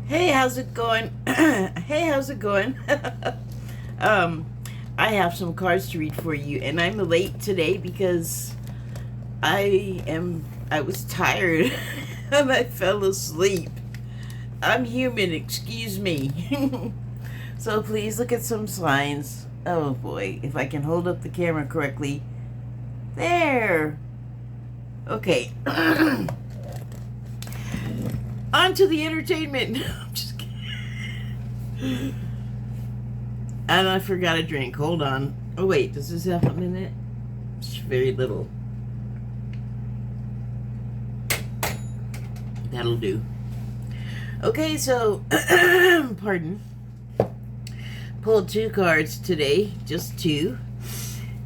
Hey, how's it going? Hey, how's it going? um, I have some cards to read for you, and I'm late today because I was tired and I fell asleep. I'm human, excuse me. So please look at some signs. Oh boy, if I can hold up the camera correctly. There. Okay. On to the entertainment. I'm just kidding. And I forgot a drink. Hold on. Oh wait, does this have a minute? It's very little. That'll do. Okay, so pardon. Pulled two cards today, just two.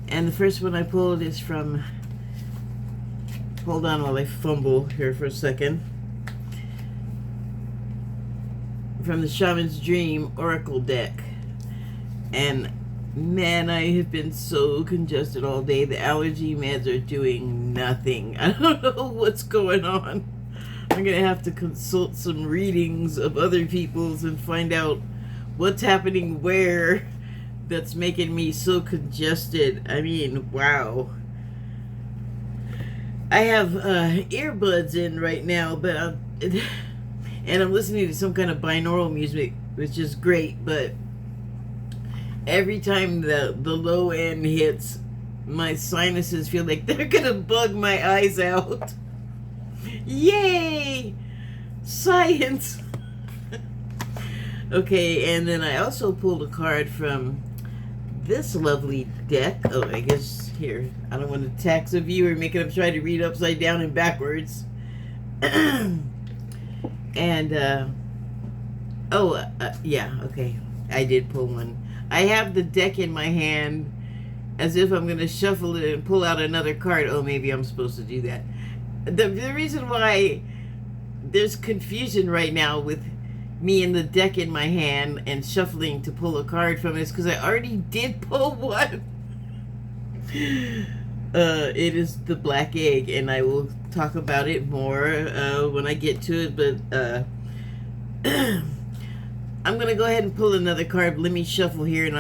And the first one I pulled is from, hold on while I fumble here for a second, from the Shaman's Dream Oracle deck. And man, I have been so congested all day. The allergy meds are doing nothing. I don't know what's going on. I'm gonna have to consult some readings of other people's and find out what's happening where that's making me so congested. I mean, wow. I have earbuds in right now, but and I'm listening to some kind of binaural music, which is great, but every time the low end hits, my sinuses feel like they're gonna bug my eyes out. Yay! Science! Okay, and then I also pulled a card from this lovely deck. Oh, I guess here. I don't want to tax a viewer making them try to read upside down and backwards. And, yeah, okay. I did pull one. I have the deck in my hand as if I'm going to shuffle it and pull out another card. Oh, maybe I'm supposed to do that. The reason why there's confusion right now with me and the deck in my hand and shuffling to pull a card from it is because I already did pull one. It is the black egg, and I will talk about it more when I get to it, but I'm gonna go ahead and pull another card. Let me shuffle here, and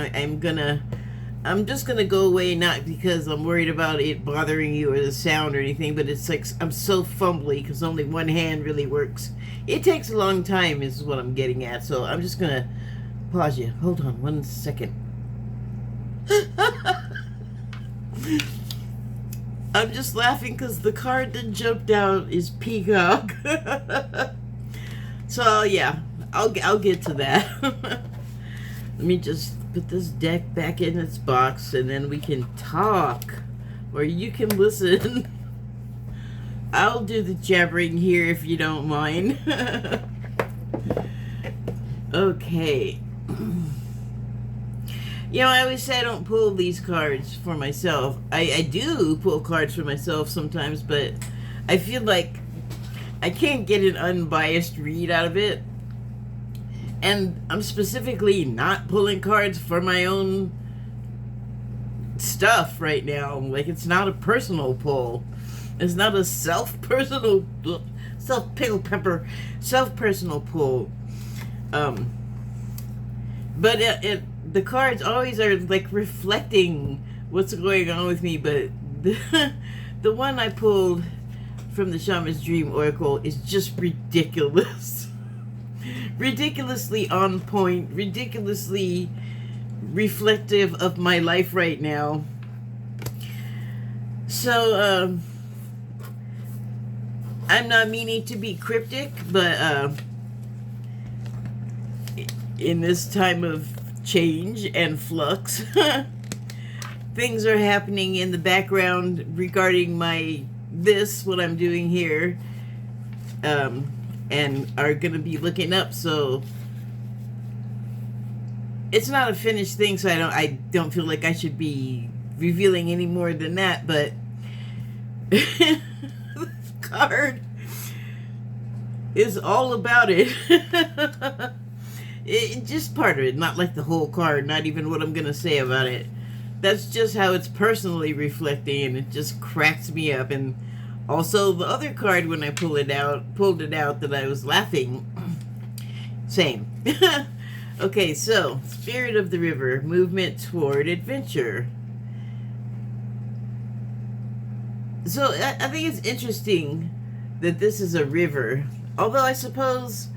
I'm just gonna go away, not because I'm worried about it bothering you or the sound or anything, but it's like I'm so fumbly because only one hand really works. It takes a long time is what I'm getting at, so I'm just gonna pause you. Hold on 1 second. I'm just laughing because the card that jumped out is Peacock. So yeah, I'll get to that. Let me just put this deck back in its box, and then we can talk, or you can listen. I'll do the jabbering here if you don't mind. Okay. You know, I always say I don't pull these cards for myself. I do pull cards for myself sometimes, but I feel like I can't get an unbiased read out of it. And I'm specifically not pulling cards for my own stuff right now. Like, it's not a personal pull. It's not a self-personal pull. But the cards always are like reflecting what's going on with me. But the one I pulled from the Shaman's Dream Oracle is just ridiculous. Ridiculously on point, ridiculously reflective of my life right now. So, I'm not meaning to be cryptic, but in this time of change and flux, things are happening in the background regarding what I'm doing here. And are going to be looking up, so it's not a finished thing, so I don't feel like I should be revealing any more than that, but this card is all about it. It just part of it, not like the whole card, not even what I'm going to say about it. That's just how it's personally reflecting, and it just cracks me up. And also the other card, when I pulled it out that I was laughing, Same. Okay, so spirit of the river, movement toward adventure. So I think it's interesting that this is a river. Although I suppose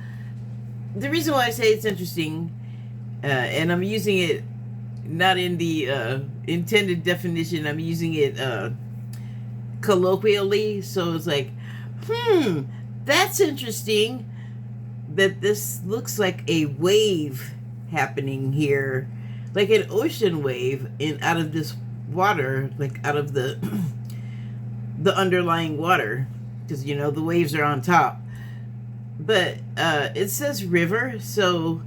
the reason why I say it's interesting, and I'm using it not in the intended definition, I'm using it colloquially. So it's like, that's interesting that this looks like a wave happening here, like an ocean wave out of this water, like out of the the underlying water, because you know the waves are on top. But it says river, so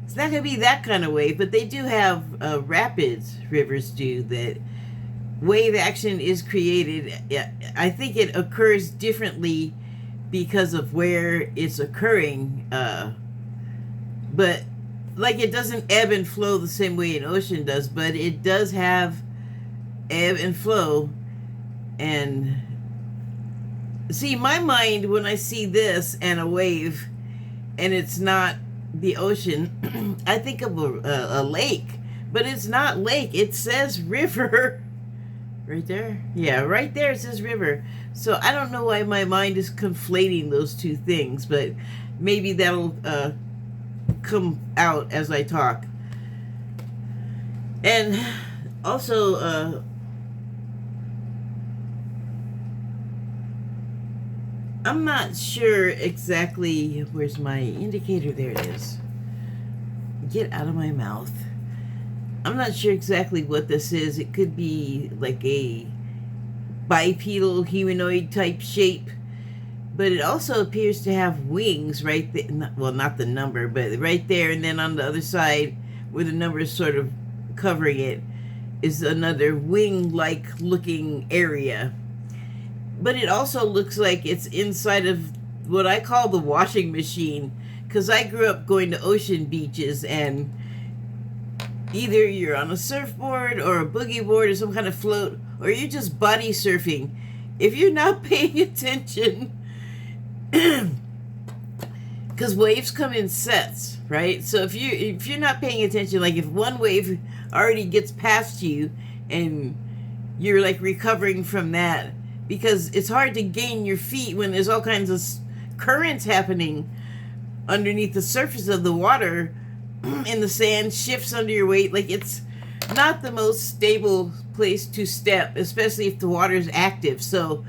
it's not gonna be that kind of wave. But they do have rapids. Rivers do that. Wave action is created. I think it occurs differently because of where it's occurring, but like it doesn't ebb and flow the same way an ocean does, but it does have ebb and flow. And see, my mind, when I see this and a wave and it's not the ocean, I think of a lake, but it's not lake. It says river. Right there? Yeah, right there it says river. So I don't know why my mind is conflating those two things, but maybe that'll come out as I talk. And also, I'm not sure exactly. Where's my indicator? There it is. Get out of my mouth. I'm not sure exactly what this is. It could be like a bipedal humanoid type shape, but it also appears to have wings right there. Well, not the number, but right there, and then on the other side where the number is sort of covering it is another wing-like looking area. But it also looks like it's inside of what I call the washing machine, because I grew up going to ocean beaches, and either you're on a surfboard or a boogie board or some kind of float, or you're just body surfing. If you're not paying attention, because waves come in sets, right? So if you're not paying attention, like if one wave already gets past you and you're like recovering from that, because it's hard to gain your feet when there's all kinds of currents happening underneath the surface of the water, and the sand shifts under your weight. Like, it's not the most stable place to step, especially if the water is active. So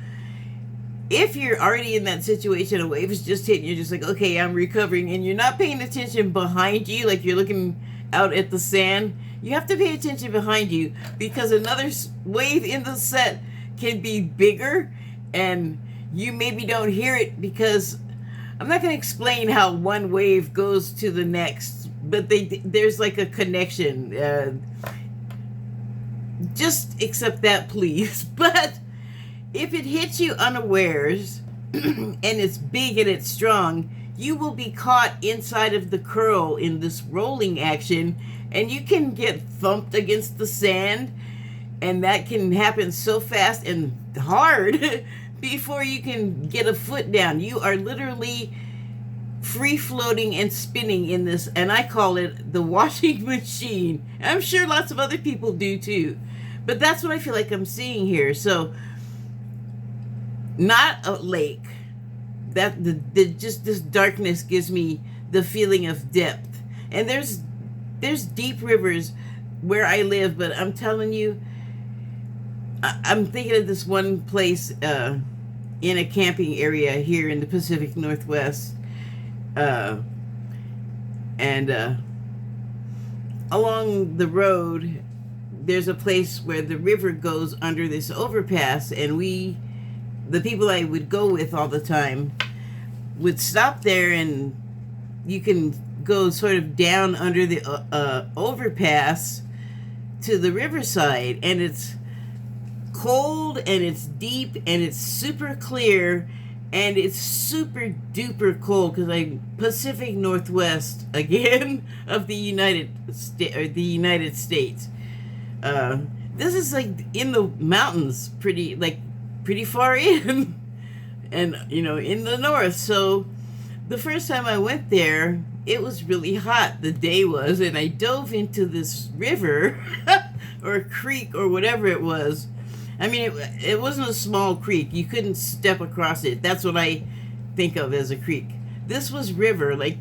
if you're already in that situation, a wave is just hitting, you're just like, okay, I'm recovering, and you're not paying attention behind you, like you're looking out at the sand, you have to pay attention behind you, because another wave in the set can be bigger, and you maybe don't hear it, because I'm not going to explain how one wave goes to the next, but there's like a connection. Just accept that, please. But if it hits you unawares and it's big and it's strong, you will be caught inside of the curl in this rolling action, and you can get thumped against the sand, and that can happen so fast and hard before you can get a foot down. You are literally free floating and spinning in this, and I call it the washing machine. I'm sure lots of other people do too, but that's what I feel like I'm seeing here. So not a lake. That just this darkness gives me the feeling of depth. And there's deep rivers where I live, but I'm telling you, I'm thinking of this one place in a camping area here in the Pacific Northwest, and along the road there's a place where the river goes under this overpass, and the people I would go with all the time would stop there, and you can go sort of down under the overpass to the riverside, and it's cold and it's deep and it's super clear and it's super duper cold, because Pacific Northwest again of the United States. This is like in the mountains, pretty far in, and in the north. So The first time I went there, it was really hot, the day was, and I dove into this river or creek or whatever it was. I mean, it wasn't a small creek. You couldn't step across it. That's what I think of as a creek. This was river, like,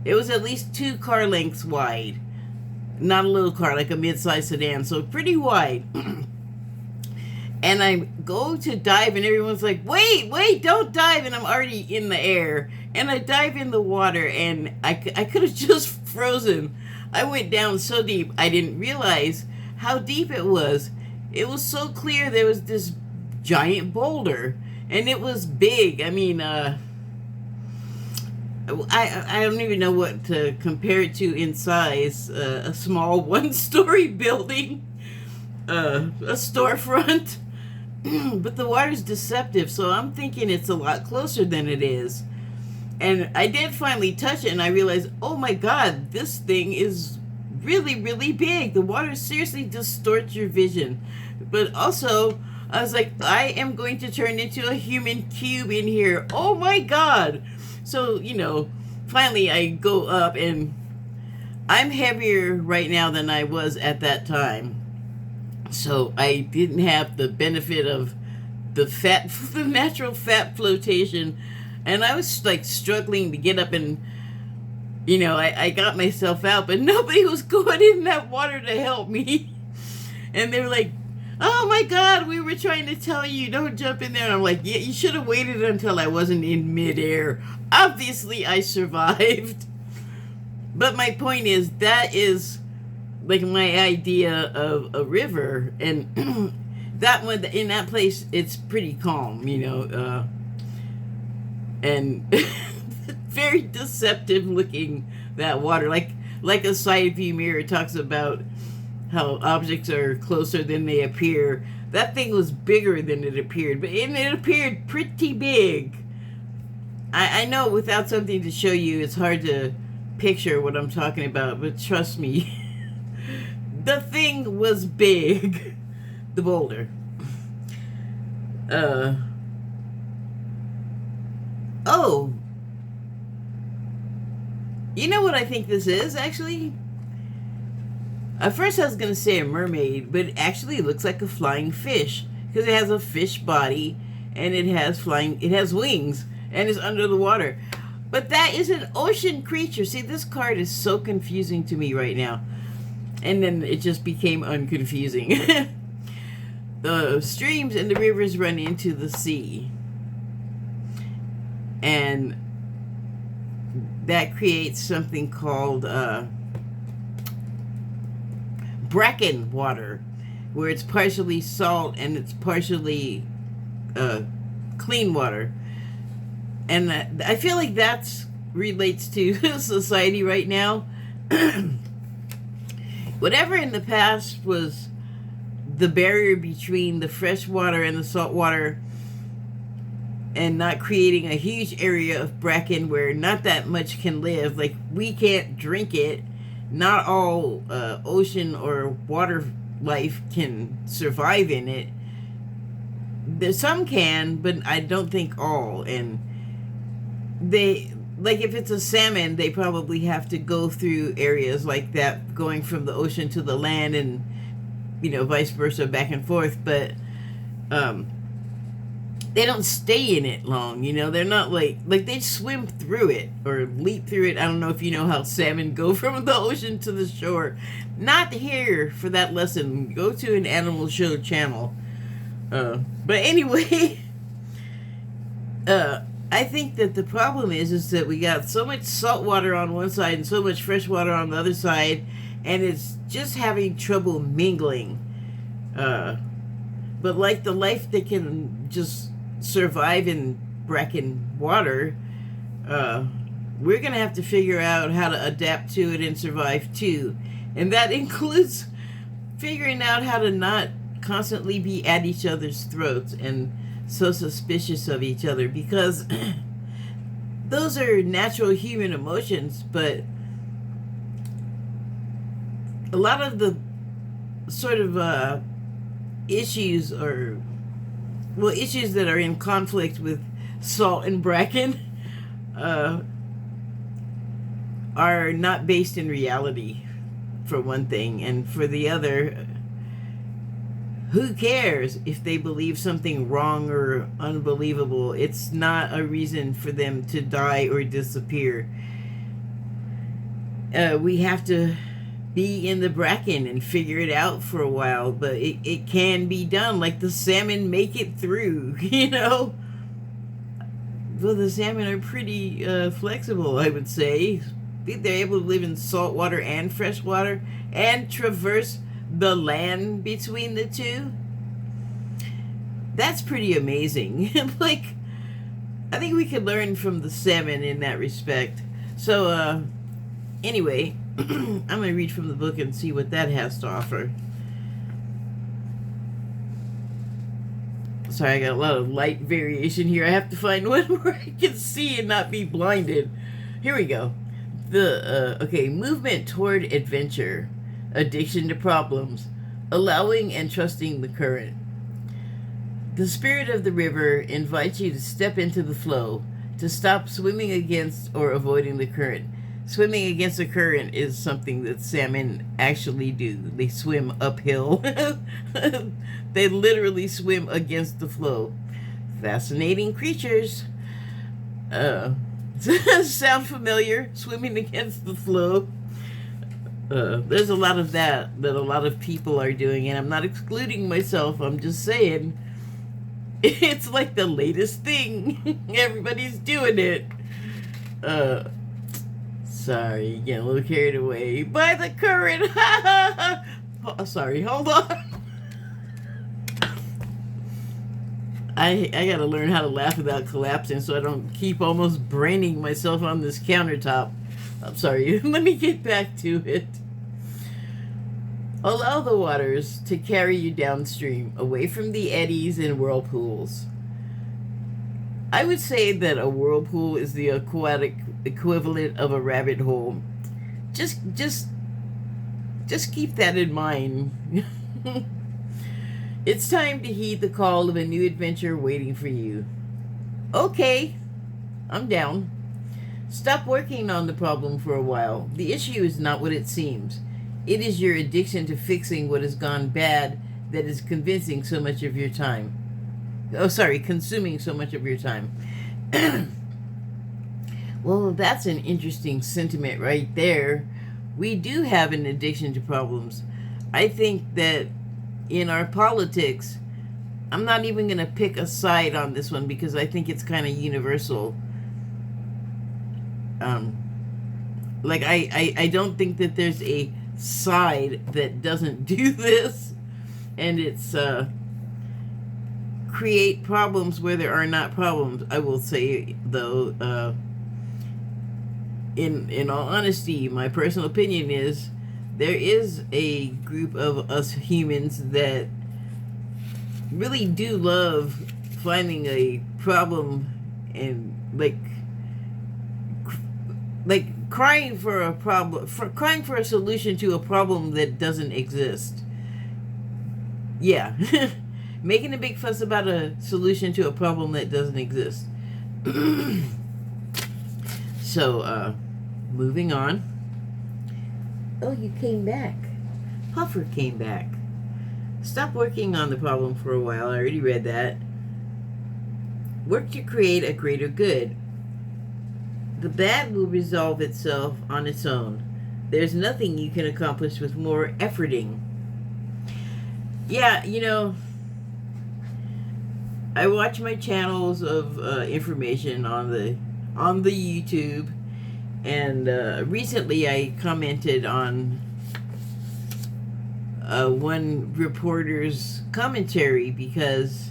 it was at least 2 car lengths wide. Not a little car, like a mid-sized sedan, so pretty wide. And I go to dive, and everyone's like, wait, don't dive. And I'm already in the air. And I dive in the water, and I could have just frozen. I went down so deep, I didn't realize how deep it was. It was so clear there was this giant boulder. And it was big. I mean, I don't even know what to compare it to in size. A small 1-story building. A storefront. But the water's deceptive, so I'm thinking it's a lot closer than it is. And I did finally touch it, and I realized, oh my god, this thing is really, really big. The water seriously distorts your vision. But also, I was like, I am going to turn into a human cube in here. Oh my god. So, finally I go up, and I'm heavier right now than I was at that time. So I didn't have the benefit of the natural fat flotation. And I was like struggling to get up, and, I got myself out, but nobody was going in that water to help me. And they were like, oh my god, we were trying to tell you, don't jump in there. And I'm like, yeah, you should have waited until I wasn't in midair. Obviously I survived. But my point is, that is like my idea of a river, and that one, in that place, it's pretty calm, and very deceptive looking, that water, like a side view mirror talks about how objects are closer than they appear. That thing was bigger than it appeared, but it appeared pretty big. I know without something to show you, it's hard to picture what I'm talking about, but trust me. The thing was big. The boulder. Oh. You know what I think this is, actually? At first I was going to say a mermaid, but actually it looks like a flying fish. Because it has a fish body, and it has wings, and it's under the water. But that is an ocean creature. See, this card is so confusing to me right now. And then it just became unconfusing. The streams and the rivers run into the sea. And that creates something called bracken water, where it's partially salt and it's partially clean water. And I feel like that relates to society right now. Whatever in the past was the barrier between the fresh water and the salt water, and not creating a huge area of bracken where not that much can live, like we can't drink it. Not all ocean or water life can survive in it. There's some can, but I don't think all. And like if it's a salmon, they probably have to go through areas like that, going from the ocean to the land, and vice versa, back and forth. But they don't stay in it long. They're not like they swim through it or leap through it. I don't know if you know how salmon go from the ocean to the shore. Not here for that lesson. Go to an animal show channel. But anyway, I think that the problem is that we got so much salt water on one side and so much fresh water on the other side, and it's just having trouble mingling. But like the life that can just survive in bracken water, we're going to have to figure out how to adapt to it and survive too. And that includes figuring out how to not constantly be at each other's throats and so suspicious of each other, because those are natural human emotions, but a lot of the sort of issues that are in conflict with salt and bracken uh, are not based in reality, for one thing, and for the other, who cares if they believe something wrong or unbelievable? It's not a reason for them to die or disappear. We have to be in the bracken and figure it out for a while, but it can be done. Like the salmon make it through, you know? Well, the salmon are pretty flexible, I would say. They're able to live in salt water and fresh water and traverse the land between the two. That's pretty amazing. Like, I think we could learn from the salmon in that respect. So, anyway, I'm going to read from the book and see what that has to offer. Sorry, I got a lot of light variation here. I have to find one where I can see and not be blinded. Here we go. Okay, movement toward adventure, addiction to problems, allowing and trusting the current. The spirit of the river invites you to step into the flow, to stop swimming against or avoiding the current. Swimming against the current is something that salmon actually do. They swim uphill. They literally swim against the flow. Fascinating creatures. Sound familiar? Swimming against the flow. There's a lot of that a lot of people are doing, and I'm not excluding myself. I'm just saying it's like the latest thing. Everybody's doing it. Sorry, getting a little carried away by the current. Oh, sorry, hold on. I gotta learn how to laugh without collapsing so I don't keep almost braining myself on this countertop. I'm sorry, let me get back to it. Allow the waters to carry you downstream, away from the eddies and whirlpools. I would say that a whirlpool is the aquatic equivalent of a rabbit hole. Just keep that in mind. It's time to heed the call of a new adventure waiting for you. Okay, I'm down. Stop working on the problem for a while. The issue is not what it seems. It is your addiction to fixing what has gone bad that is consuming so much of your time. Well, that's an interesting sentiment right there. We do have an addiction to problems. I think that in our politics, I'm not even going to pick a side on this one because I think it's kind of universal. Like, I don't think that there's a side that doesn't do this, and it's create problems where there are not problems. I will say, though, in all honesty, my personal opinion is there is a group of us humans that really do love finding a problem and like crying for a solution to a problem that doesn't exist. Yeah. Making a big fuss about a solution to a problem that doesn't exist. So, moving on. Oh, you came back. Puffer came back. Stop working on the problem for a while. I already read that. Work to create a greater good. The bad will resolve itself on its own. There's nothing you can accomplish with more efforting. Yeah, you know, I watch my channels of information on the YouTube, and recently I commented on one reporter's commentary because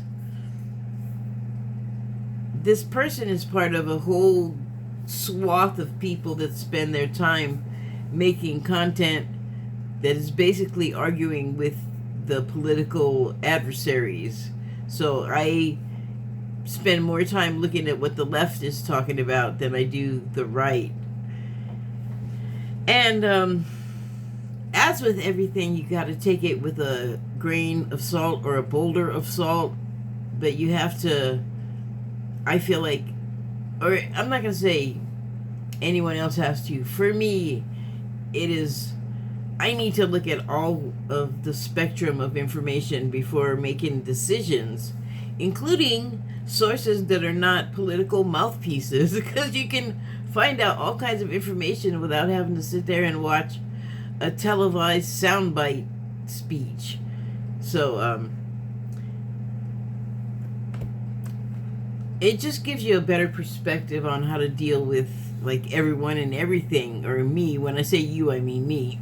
this person is part of a whole swath of people that spend their time making content that is basically arguing with the political adversaries. So I spend more time looking at what the left is talking about than I do the right. And as with everything, you got to take it with a grain of salt or a boulder of salt, but you have to, I feel like, or I'm not going to say anyone else has to. For me, it is, I need to look at all of the spectrum of information before making decisions, including sources that are not political mouthpieces, because you can find out all kinds of information without having to sit there and watch a televised soundbite speech. So, it just gives you a better perspective on how to deal with, like, everyone and everything, or me. When I say you, I mean me.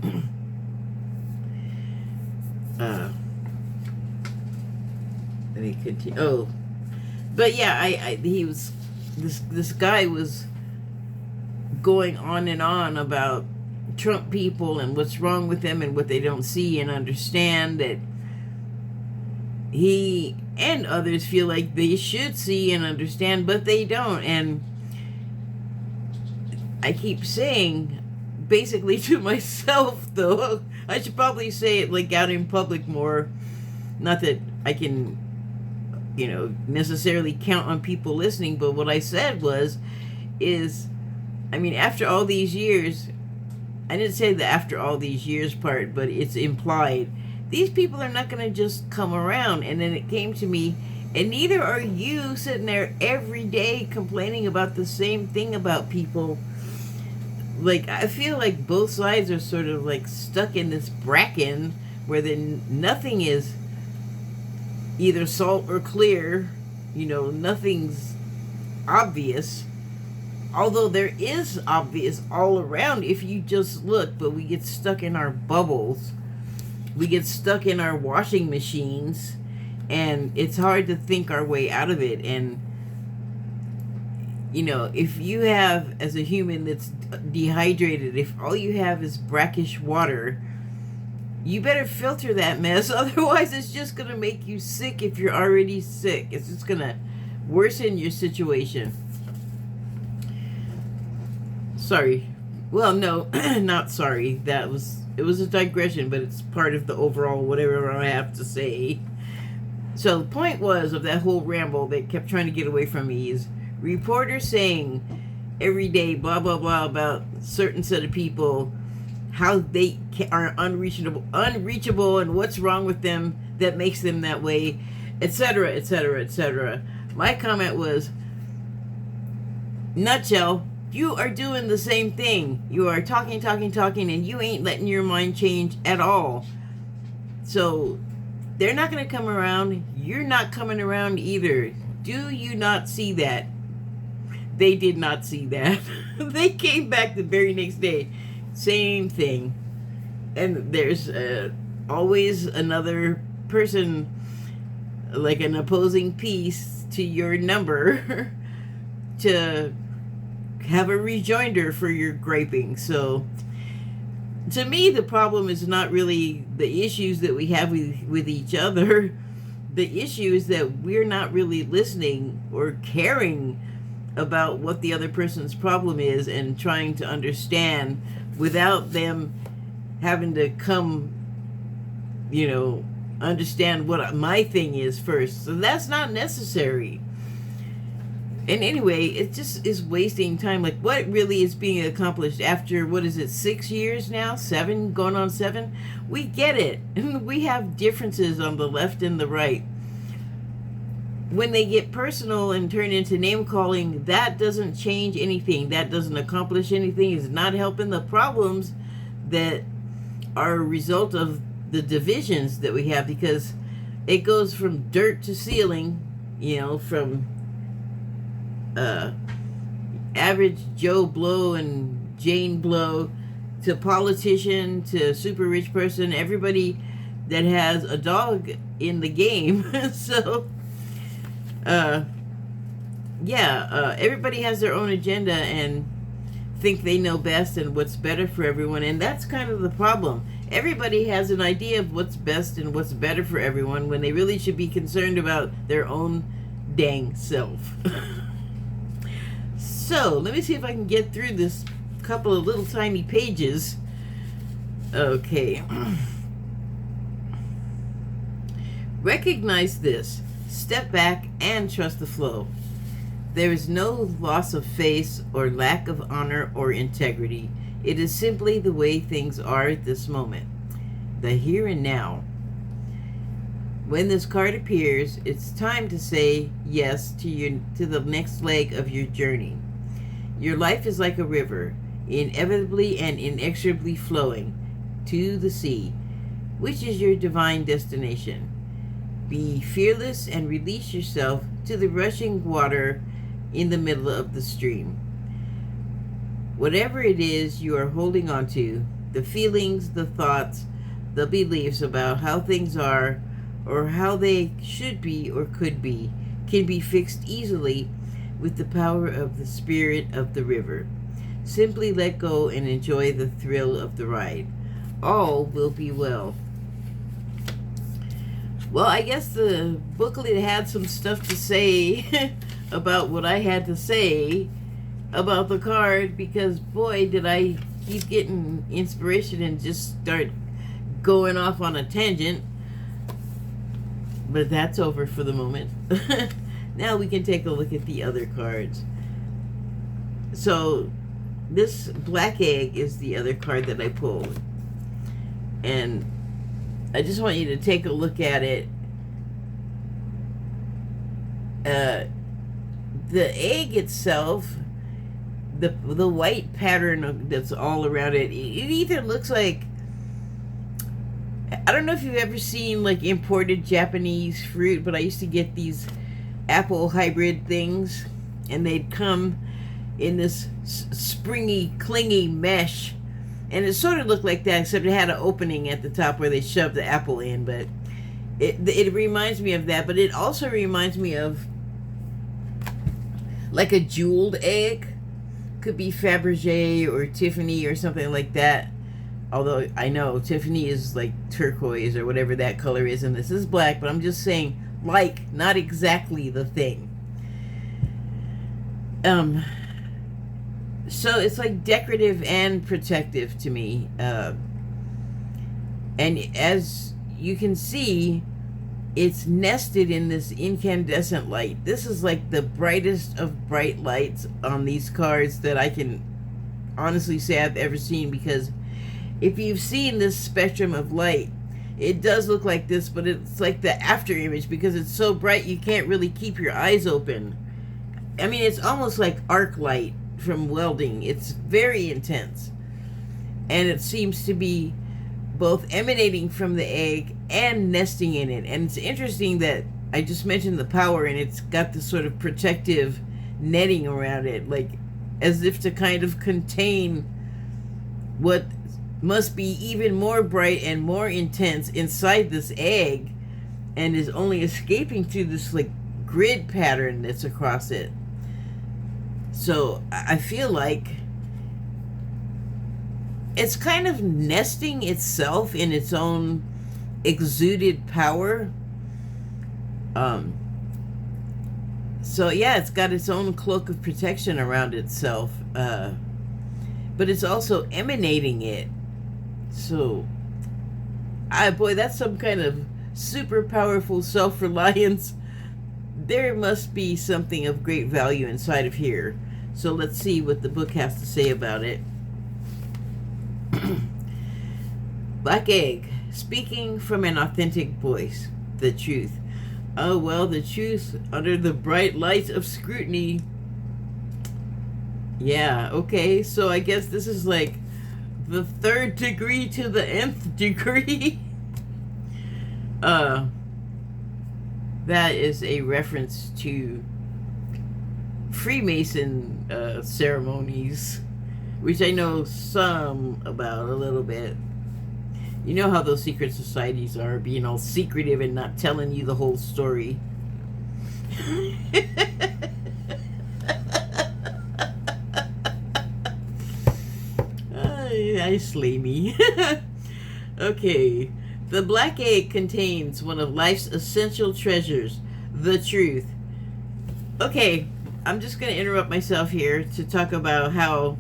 Let me continue. Oh, but yeah, he was, this guy was going on and on about Trump people and what's wrong with them and what they don't see and understand, that he and others feel like they should see and understand, but they don't. And I keep saying, basically to myself, though, I should probably say it like out in public more. Not that I can, necessarily count on people listening, but what I said is, I mean, after all these years, I didn't say the after all these years part, but it's implied. These people are not going to just come around. And then it came to me, and neither are you sitting there every day complaining about the same thing about people. Like, I feel like both sides are sort of like stuck in this bracken where then nothing is either salt or clear, nothing's obvious. Although there is obvious all around if you just look, but we get stuck in our bubbles. We get stuck in our washing machines, and it's hard to think our way out of it. And, if you have, as a human that's dehydrated, if all you have is brackish water, you better filter that mess. Otherwise, it's just going to make you sick if you're already sick. It's just going to worsen your situation. Sorry. Well, no, not sorry. It was a digression, but it's part of the overall whatever I have to say. So the point was of that whole ramble that kept trying to get away from me is reporters saying every day blah blah blah about a certain set of people, how they are unreachable, and what's wrong with them that makes them that way, etc., etc., etc. My comment was, nutshell, you are doing the same thing. You are talking, and you ain't letting your mind change at all. So they're not going to come around. You're not coming around either. Do you not see that? They did not see that. They came back the very next day. Same thing. And there's always another person, like an opposing piece to your number, to have a rejoinder for your griping. So to me, the problem is not really the issues that we have with each other. The issue is that we're not really listening or caring about what the other person's problem is and trying to understand without them having to come, understand what my thing is first. So that's not necessary. And anyway, it just is wasting time. Like, what really is being accomplished after, 6 years now? 7, going on 7? We get it. And we have differences on the left and the right. When they get personal and turn into name-calling, that doesn't change anything. That doesn't accomplish anything. It's not helping the problems that are a result of the divisions that we have, because it goes from dirt to ceiling, from average Joe Blow and Jane Blow to politician to super rich person, everybody that has a dog in the game. So everybody has their own agenda and think they know best and what's better for everyone, and that's kind of the problem. Everybody has an idea of what's best and what's better for everyone when they really should be concerned about their own dang self. So let me see if I can get through this couple of little tiny pages. Okay. Recognize this. Step back and trust the flow. There is no loss of face or lack of honor or integrity. It is simply the way things are at this moment, the here and now. When this card appears, it's time to say yes to the next leg of your journey. Your life is like a river, inevitably and inexorably flowing to the sea, which is your divine destination. Be fearless and release yourself to the rushing water in the middle of the stream. Whatever it is you are holding on to, the feelings, the thoughts, the beliefs about how things are or how they should be or could be, can be fixed easily with the power of the spirit of the river. Simply let go and enjoy the thrill of the ride. All will be well. Well, I guess the booklet had some stuff to say about what I had to say about the card, because boy, did I keep getting inspiration and just start going off on a tangent. But that's over for the moment. Now we can take a look at the other cards. So this black egg is the other card that I pulled. And I just want you to take a look at it. The egg itself, the white pattern that's all around it, it either looks like, I don't know if you've ever seen like imported Japanese fruit, but I used to get these apple hybrid things, and they'd come in this springy, clingy mesh, and it sort of looked like that, except it had an opening at the top where they shoved the apple in. But it reminds me of that, but it also reminds me of like a jeweled egg. Could be Fabergé or Tiffany or something like that. Although I know Tiffany is like turquoise or whatever that color is, and this is black, but I'm just saying, like, not exactly the thing. So it's like decorative and protective to me. And as you can see, it's nested in this incandescent light. This is like the brightest of bright lights on these cards that I can honestly say I've ever seen, because if you've seen this spectrum of light, it does look like this, but it's like the after image, because it's so bright you can't really keep your eyes open. I mean, it's almost like arc light from welding. It's very intense, and it seems to be both emanating from the egg and nesting in it. And it's interesting that I just mentioned the power, and it's got this sort of protective netting around it, like as if to kind of contain what must be even more bright and more intense inside this egg, and is only escaping through this like grid pattern that's across it. So I feel like it's kind of nesting itself in its own exuded power. So yeah, it's got its own cloak of protection around itself, but it's also emanating it. So, boy, that's some kind of super powerful self-reliance. There must be something of great value inside of here. So let's see what the book has to say about it. Black egg, speaking from an authentic voice, the truth. Oh, well, the truth under the bright light of scrutiny. Yeah, okay, so I guess this is like the 3rd degree to the nth degree. That is a reference to Freemason ceremonies, which I know some about a little bit. You know how those secret societies are, being all secretive and not telling you the whole story. I slay me. Okay. The black egg contains one of life's essential treasures, the truth. Okay, I'm just going to interrupt myself here to talk about how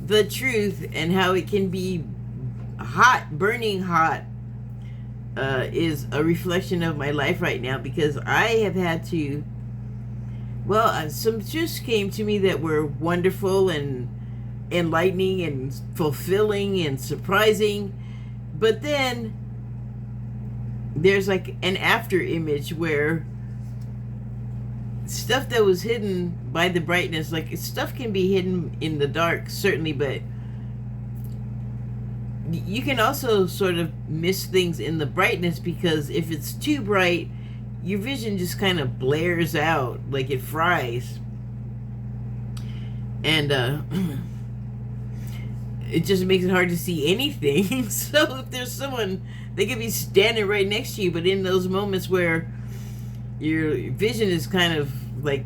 the truth and how it can be hot, burning hot, is a reflection of my life right now, because I have had to Well, some truths came to me that were wonderful and enlightening and fulfilling and surprising. But then there's like an after image where stuff that was hidden by the brightness, like stuff can be hidden in the dark, certainly, but you can also sort of miss things in the brightness, because if it's too bright, your vision just kind of blares out, like it fries. And it just makes it hard to see anything. So if there's someone, they could be standing right next to you, but in those moments where your vision is kind of like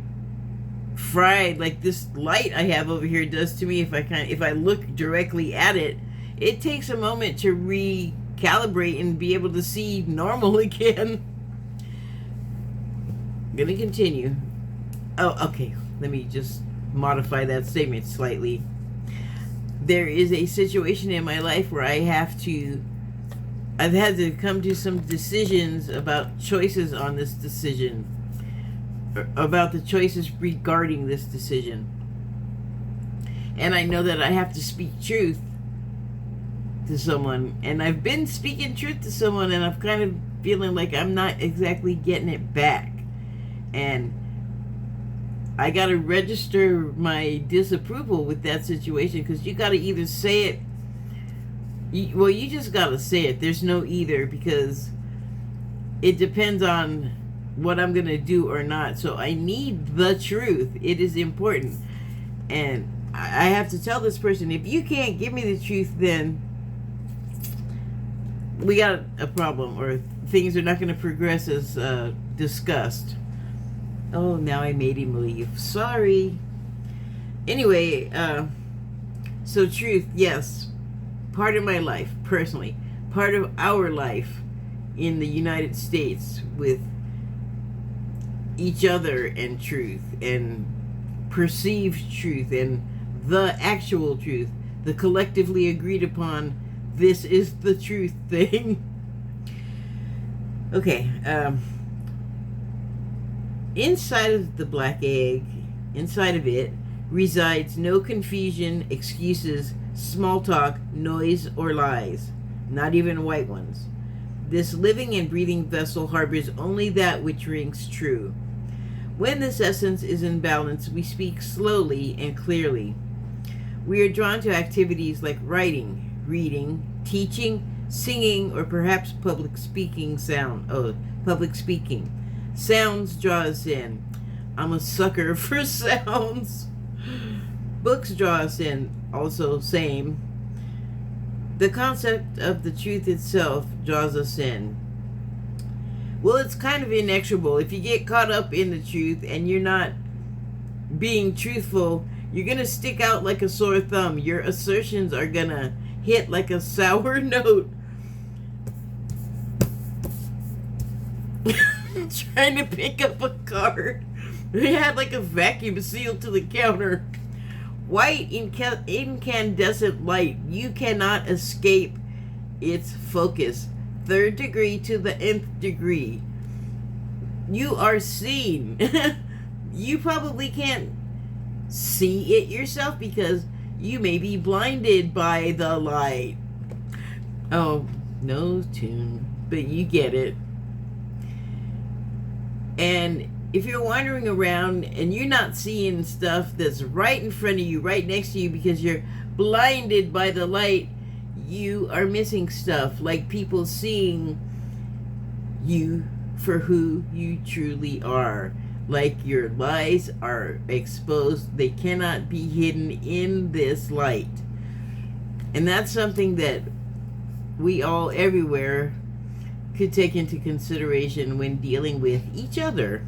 fried, like this light I have over here does to me, if I look directly at it, it takes a moment to recalibrate and be able to see normal again. I'm gonna continue. Oh, okay. Let me just modify that statement slightly. There is a situation in my life where I've had to come to some decisions about choices on this decision, about the choices regarding this decision. And I know that I have to speak truth to someone, and I've been speaking truth to someone, and I'm kind of feeling like I'm not exactly getting it back. And I got to register my disapproval with that situation, because you got to either say it. You just got to say it. There's no either, because it depends on what I'm going to do or not. So I need the truth. It is important. And I have to tell this person, if you can't give me the truth, then we got a problem, or things are not going to progress as discussed. Oh, now I made him leave. Sorry. Anyway, so truth, yes. Part of my life, personally. Part of our life in the United States with each other and truth and perceived truth and the actual truth. The collectively agreed upon, this is the truth thing. Okay, inside of the black egg, inside of it, resides no confusion, excuses, small talk, noise, or lies, not even white ones. This living and breathing vessel harbors only that which rings true. When this essence is in balance, we speak slowly and clearly. We are drawn to activities like writing, reading, teaching, singing, or perhaps public speaking. Sounds draw us in. I'm a sucker for sounds. Books draw us in, also same. The concept of the truth itself draws us in. Well, it's kind of inexorable. If you get caught up in the truth and you're not being truthful, you're going to stick out like a sore thumb. Your assertions are going to hit like a sour note. Trying to pick up a card. It had like a vacuum sealed to the counter. White incandescent light. You cannot escape its focus. 3rd degree to the nth degree. You are seen. You probably can't see it yourself because you may be blinded by the light. Oh, no tune, but you get it. And if you're wandering around and you're not seeing stuff that's right in front of you, right next to you, because you're blinded by the light, you are missing stuff, like people seeing you for who you truly are. Like your lies are exposed. They cannot be hidden in this light. And that's something that we all everywhere could take into consideration when dealing with each other.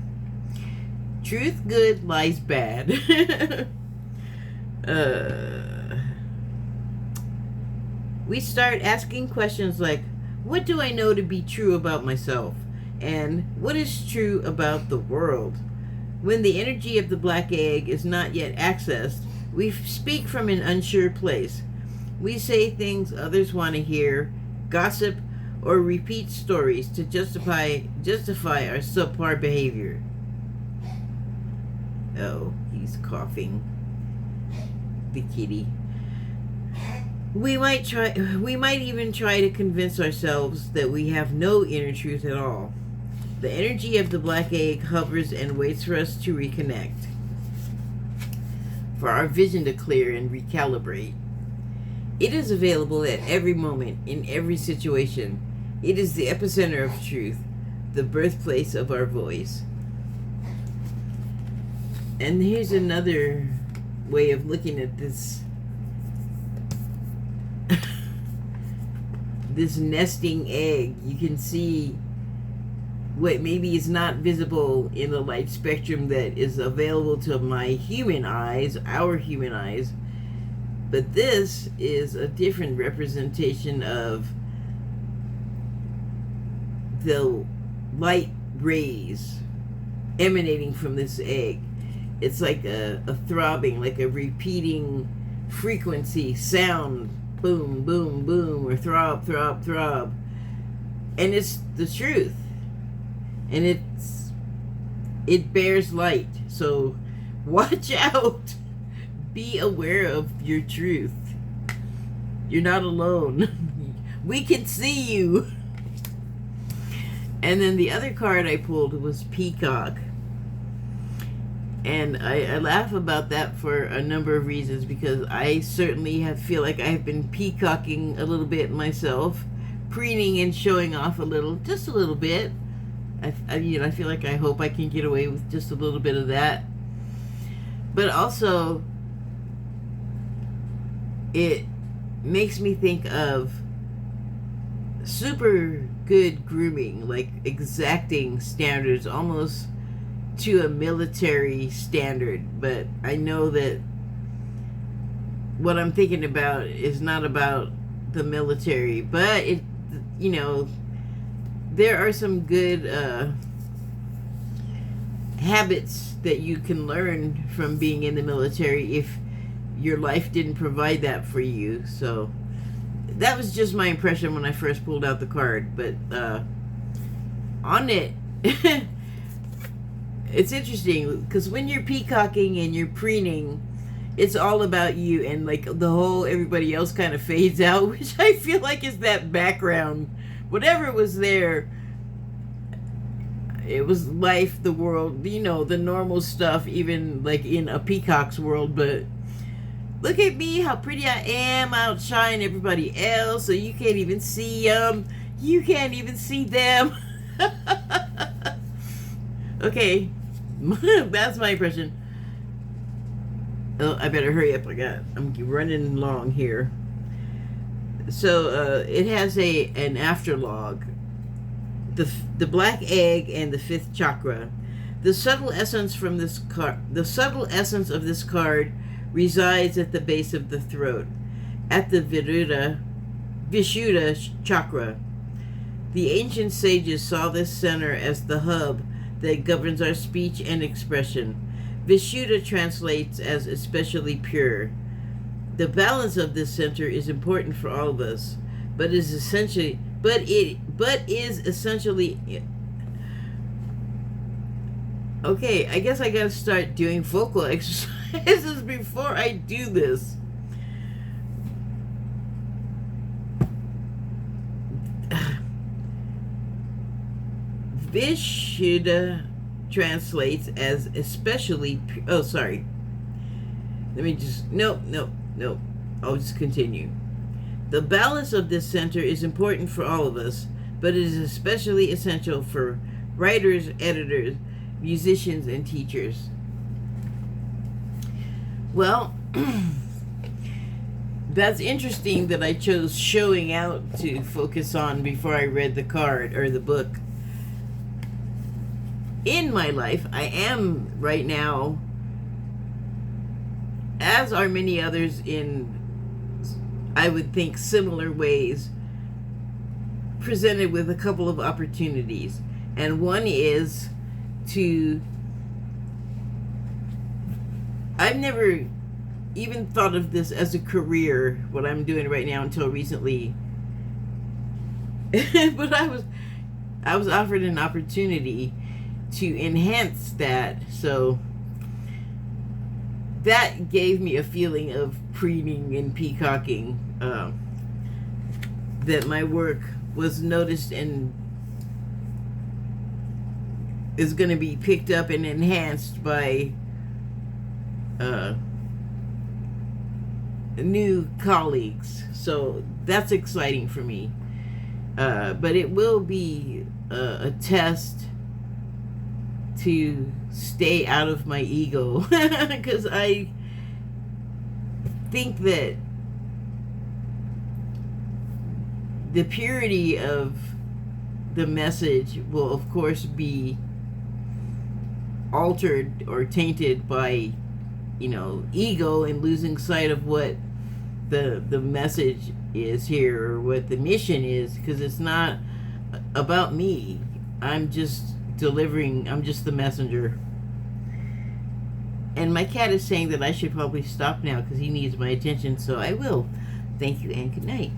Truth good, lies bad. We start asking questions like, what do I know to be true about myself? And what is true about the world? When the energy of the black egg is not yet accessed, we speak from an unsure place. We say things others want to hear, gossip, or repeat stories to justify our subpar behavior. Oh, he's coughing. The kitty. We might even try to convince ourselves that we have no inner truth at all. The energy of the black egg hovers and waits for us to reconnect, for our vision to clear and recalibrate. It is available at every moment, in every situation. It is the epicenter of truth, the birthplace of our voice. And here's another way of looking at this this nesting egg. You can see what maybe is not visible in the light spectrum that is available to my human eyes, our human eyes. But this is a different representation of the light rays emanating from this egg. It's like a throbbing, like a repeating frequency sound. Boom, boom, boom, or throb, throb, throb. And it's the truth. And it bears light. So watch out. Be aware of your truth. You're not alone. We can see you. And then the other card I pulled was Peacock. And I laugh about that for a number of reasons, because I certainly feel like I have been peacocking a little bit myself, preening and showing off just a little bit. I feel like I hope I can get away with just a little bit of that. But also, it makes me think of super good grooming, like exacting standards, almost to a military standard. But I know that what I'm thinking about is not about the military, but there are some good habits that you can learn from being in the military if your life didn't provide that for you. So that was just my impression when I first pulled out the card. But on it, it's interesting because when you're peacocking and you're preening, it's all about you, and like the whole everybody else kind of fades out, which I feel like is that background. Whatever was there, it was life, the world, the normal stuff, even like in a peacock's world. But look at me, how pretty I am, outshine everybody else, so you can't even see them. You can't even see them. Okay, that's my impression. Oh, I better hurry up. I'm running long here. So it has an afterlog. The black egg and the fifth chakra. The subtle essence of this card resides at the base of the throat, at the Vishuddha chakra. The ancient sages saw this center as the hub that governs our speech and expression. Vishuddha translates as especially pure. The balance of this center is important for all of us, but is essentially okay, I guess I gotta start doing vocal exercises before I do this. Vishuddha translates as especially sorry. Let me just nope. I'll just continue. The balance of this center is important for all of us, but it is especially essential for writers, editors, musicians, and teachers. Well, that's interesting that I chose showing out to focus on before I read the card or the book. In my life, I am right now, as are many others in, I would think, similar ways, presented with a couple of opportunities. And one is I've never even thought of this as a career, what I'm doing right now, until recently. But I was offered an opportunity to enhance that. So that gave me a feeling of preening and peacocking, that my work was noticed and is going to be picked up and enhanced by new colleagues. So that's exciting for me. But it will be a test to stay out of my ego, because I think that the purity of the message will, of course, be altered or tainted by, ego and losing sight of what the message is here, or what the mission is, because it's not about me. I'm just delivering. I'm just the messenger. And my cat is saying that I should probably stop now because he needs my attention, so I will. Thank you and good night.